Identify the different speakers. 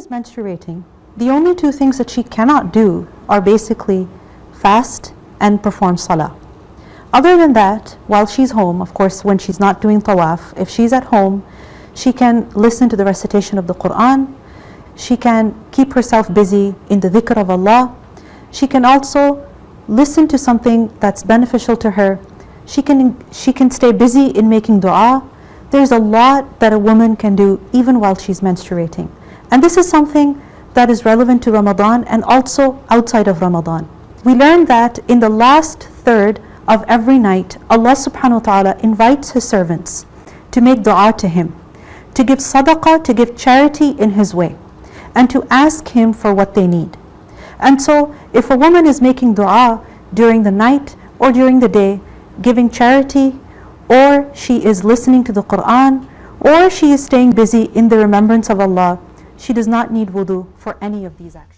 Speaker 1: is menstruating, the only two things that she cannot do are basically fast and perform salah. Other than that, while she's home, of course when she's not doing tawaf, if she's at home, she can listen to the recitation of the Quran, she can keep herself busy in the dhikr of Allah, she can also listen to something that's beneficial to her, she can stay busy in making dua. There's a lot that a woman can do even while she's menstruating. And this is something that is relevant to Ramadan and also outside of Ramadan. We learned that in the last third of every night, Allah subhanahu wa ta'ala invites His servants to make dua to Him, to give sadaqah, to give charity in His way, and to ask Him for what they need. And so if a woman is making dua during the night or during the day, giving charity, or she is listening to the Quran, or she is staying busy in the remembrance of Allah, she does not need wudu for any of these actions.